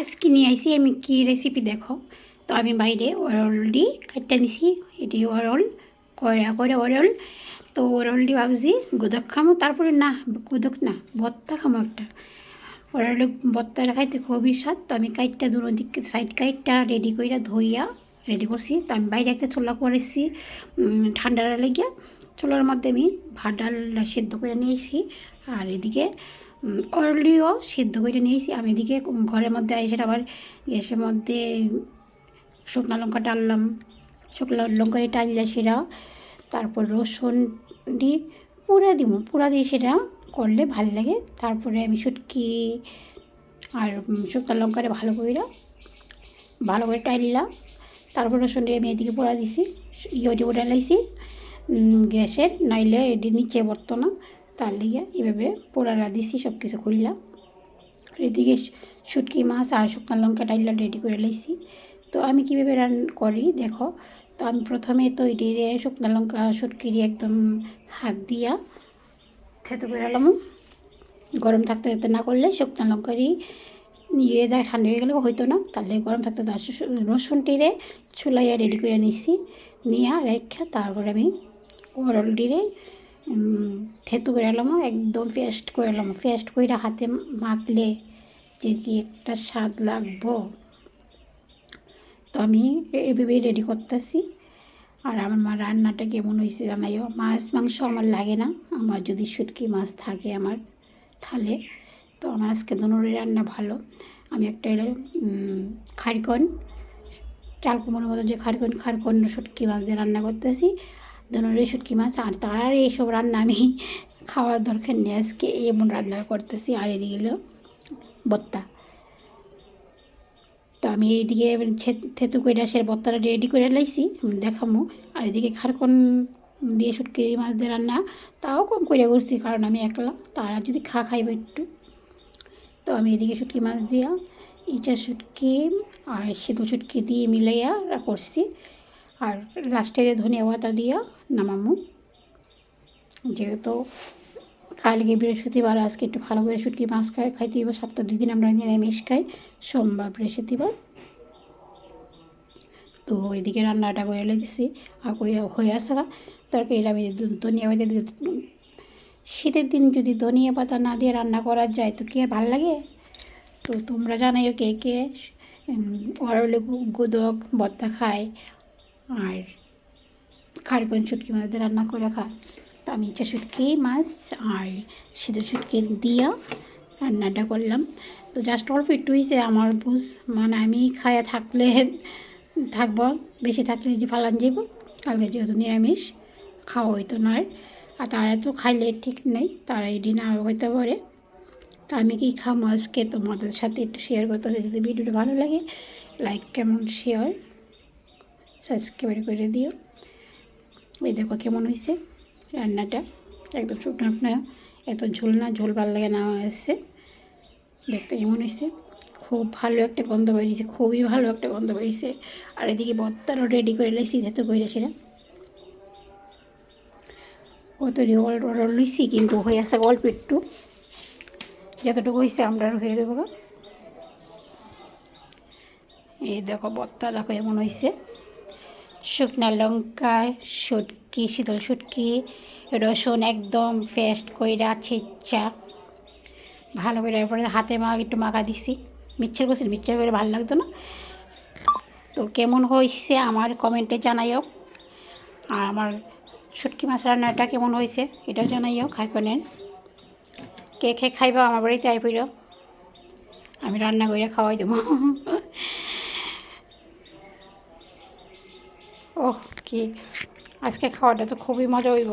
আজকে নিয়ে আইসি আমি কি রেসিপি দেখো। তো আমি বাইরে ওরলডি কাটটা নিছি, এটি ওরল কয়রা করে ওরল। তো ওরলডি ভাবছি গোদক খামো, তারপরে না গোদক না ভর্তা খামো একটা। ওরল ভর্তাটা খাইতে খুবই স্বাদ। তো আমি কাইটটা দুটো দিক সাইড কাইটটা রেডি কইরা ধইয়া রেডি করছি। তো আমি বাইরে একটা ছোলা করেছি ঠান্ডার লেগে। ছোলার মধ্যে আমি ভাত ডাল সেদ্ধ করে নিয়েছি, আর এদিকে অলরেডিও সিদ্ধ করে নিয়েছি। আমি এদিকে ঘরের মধ্যে এসে আবার গ্যাসের মধ্যে শুকনো লঙ্কা টানলাম, শুকনো লঙ্কা টানলে সেটা, তারপর রসুন দিয়ে পুরা দিয়ে সেটা করলে ভালো লাগে। তারপরে আমি শুটকি আর শুকনো লঙ্কাটা ভালো করে টাইলাম। তারপর রসুন দিয়ে আমি এদিকে পোড়া দিছি, ইয়ে ওটা লাইছি গ্যাসের, নাইলে এটি নিচে পড়তো না, তার লিগে এভাবে পোড়ারা দিছি সব কিছু খুললাম। এদিকে শুটকি মাছ আর শুকনো লঙ্কা টাইলা রেডি করে লাইছি। তো আমি কীভাবে করি দেখো। তো আমি প্রথমে তো এটি শুকনো লঙ্কা শুটকিরি একদম হাত দিয়া থেতো করে এলাম। গরম থাকতে থাকতে না করলে শুকনো লঙ্কারই ইয়ে যায়, ঠান্ডা হয়ে গেলেও হইতো না, তাহলে গরম থাকতে রসুনটিরে চুলাইয়া রেডি করে নিছি, নিয়ে রেখে তারপরে আমি ওরলটিরে থেতু করে এলাম, একদম পেস্ট করে এলাম। পেস্ট করে হাতে মাখলে যে কি একটা স্বাদ লাগবো। তো আমি এভাবে রেডি করতেছি। আর আমার মা রান্নাটা কেমন হয়েছে জানাইও। মাছ মাংস আমার লাগে না, আমার যদি শুটকি মাছ থাকে আমার থালে, তো আমার আজকে দুনোরই রান্না ভালো। আমি একটা খারকন চাল কুমড়োর মতো যে খারকন শুটকি মাছ দিয়ে রান্না করতেছি, দুনোরই শুটকি মাছ। আর তার এইসব রান্না আমি খাওয়ার দরকার নেই, আজকে এমন রান্না করতেছি। আর এদিকে গেলেও ভর্তা। তো আমি এইদিকে থেতু করে সে ভর্তাটা রেডি করে লাইছি দেখামো। আর এদিকে খারকন দিয়ে শুটকি মাছ দিয়ে রান্না তাও কম করে করছি, কারণ আমি একলা, তারা যদি খাইব একটু। তো আমি এদিকে শুটকি মাছ দিয়া ইচা শুটকি আর সিদ্ধ শুটকি দিয়ে মিলাইয়া করছি। আর লাস্টে ধনিয়া পাতা দিয়া নামামো, যেহেতু কালকে বৃহস্পতিবার, আজকে একটু ভালো করে শুটকি মাছ খাইতে দিব। সপ্তাহে 2 দিন আমরা নিরামিষ খাই, সোমবার বৃহস্পতিবার। তো এদিকে রান্নাটা করে দিচ্ছি আর হয়ে আসা তরকারিটা আমি ধনিয়া পাতা দিয়ে। শীতের দিন যদি ধনিয়া পাতা না দিয়ে রান্না করা যায় তো কি আর ভালো লাগে। তো তোমরা জানাইও কে কে অরলে গোদক ভর্তা খায় আর খারকন শুটকি মাছ দিয়ে রান্না করে খায়। তো আমি ইচ্ছা শুটকি মাছ আর সিদ্ধ শুটকি দিয়া রান্নাটা করলাম। তো জাস্ট অল্প একটু হয়েছে আমার বুঝ, মানে আমি খায়া থাকলে থাকবো, বেশি থাকলে যদি ফালান যাব। কালকে যেহেতু নিরামিষ খাওয়া হইতো না, আর তারা তো খাইলে ঠিক নেই, তারা এটি না হইতে পারে। তো আমি কি খাবো আজকে তোমাদের সাথে একটু শেয়ার করতেছি। যদি ভিডিওটা ভালো লাগে লাইক কেমন শেয়ার সাবস্ক্রাইব করে দিও। এই দেখো কেমন হয়েছে রান্নাটা, একদম শুকনো শুকনো, এত ঝোল না, ঝোল ভালো লাগে না এসছে দেখতে কেমন হয়েছে। খুব ভালো একটা গন্ধ বেরিয়েছে, খুবই ভালো একটা গন্ধ বেরিয়েছে। আর এদিকে ভর্তারও রেডি করে লাইছি, যেহেতু করে সেটা কত অর্ডার লইছি, কিন্তু হয়ে আসে অল্প একটু, যতটুকু হয়েছে আমরা হয়ে দেবো। এই দেখো ভর্তা দেখো এমন হয়েছে। শুকনো লঙ্কা শুটকি, শীতল শুটকি, রসুন একদম পেস্ট কইরা ছেঁচা ভালো করে, এরপরে হাতে একটু মাখা দিছি। মিক্সচার করছি, মিক্সচার করে ভালো লাগতো না। তো কেমন হয়েছে আমার কমেন্টে জানাইও। আর আমার শুটকি মাছ রান্নাটা কেমন হয়েছে এটাও জানাইও। খারকনের কে খেয়ে খাইবা আমার বাড়িতে আই পড়ো, আমি রান্না করে খাওয়াই দেবো। ওহ কি আজকে খাওয়াটা তো খুবই মজা হইব।